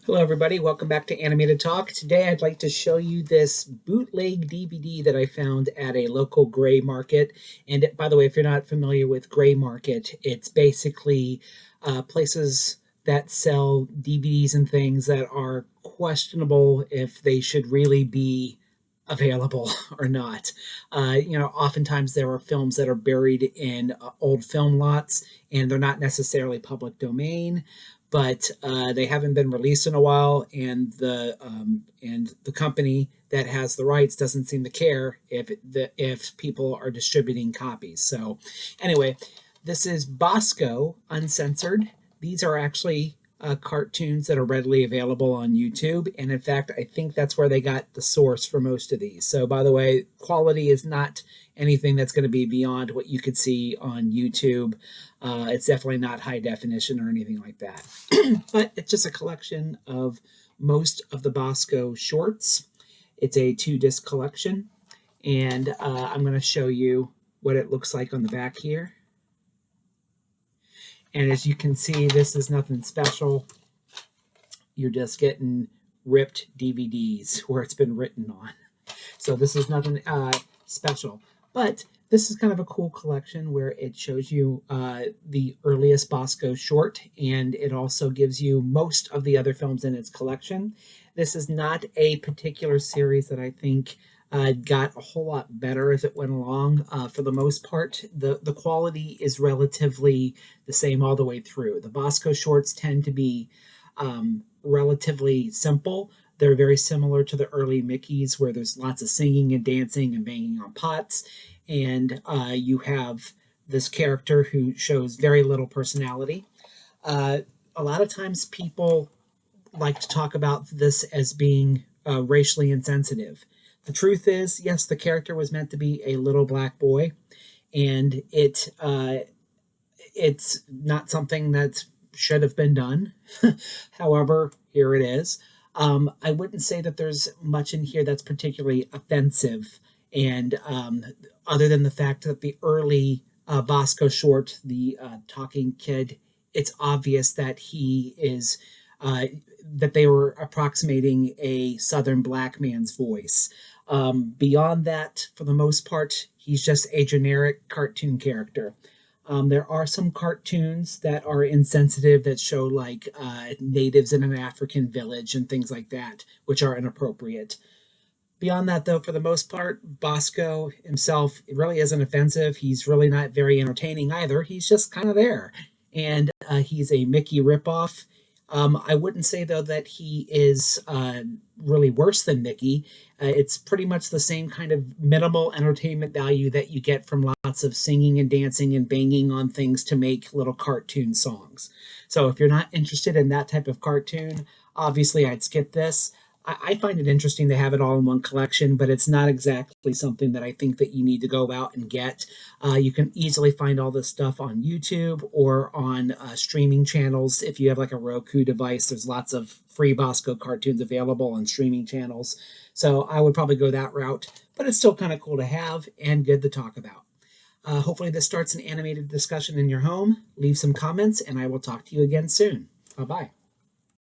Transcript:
Hello everybody, welcome back to Animated Talk. Today I'd like to show you this bootleg DVD that I found at a local gray market. And by the way, if you're not familiar with gray market, it's basically places that sell DVDs and things that are questionable if they should really be available or not. Oftentimes there are films that are buried in old film lots and they're not necessarily public domain, but they haven't been released in a while, and the company that has the rights doesn't seem to care if people are distributing copies. So, anyway, this is Bosko Uncensored. These are actually cartoons that are readily available on YouTube, and in fact, I think that's where they got the source for most of these. So, by the way, quality is not anything that's going to be beyond what you could see on YouTube. It's definitely not high definition or anything like that. But it's just a collection of most of the Bosko shorts. It's a 2-disc collection, and I'm going to show you what it looks like on the back here. And as you can see, this is nothing special. You're just getting ripped DVDs where it's been written on. So this is nothing special. But this is kind of a cool collection where it shows you the earliest Bosko short, and it also gives you most of the other films in its collection. This is not a particular series that I think got a whole lot better as it went along. For the most part, the quality is relatively the same all the way through. The Bosko shorts tend to be relatively simple. They're very similar to the early Mickeys, where there's lots of singing and dancing and banging on pots. And you have this character who shows very little personality. A lot of times people like to talk about this as being racially insensitive. The truth is, yes, the character was meant to be a little black boy, and it's not something that should have been done. However, here it is. I wouldn't say that there's much in here that's particularly offensive, and other than the fact that the early Bosko short, the Talking Kid, it's obvious that he is that they were approximating a Southern black man's voice. Beyond that, for the most part, he's just a generic cartoon character. There are some cartoons that are insensitive that show like natives in an African village and things like that, which are inappropriate. Beyond that, though, for the most part, Bosko himself really isn't offensive. He's really not very entertaining either. He's just kind of there. And he's a Mickey ripoff. I wouldn't say, though, that he is really worse than Mickey. It's pretty much the same kind of minimal entertainment value that you get from lots of singing and dancing and banging on things to make little cartoon songs. So if you're not interested in that type of cartoon, obviously I'd skip this. I find it interesting to have it all in one collection, but it's not exactly something that I think that you need to go out and get. You can easily find all this stuff on YouTube or on streaming channels. If you have like a Roku device, there's lots of free Bosko cartoons available on streaming channels. So I would probably go that route, but it's still kind of cool to have and good to talk about. Hopefully this starts an animated discussion in your home. Leave some comments, and I will talk to you again soon. Bye-bye.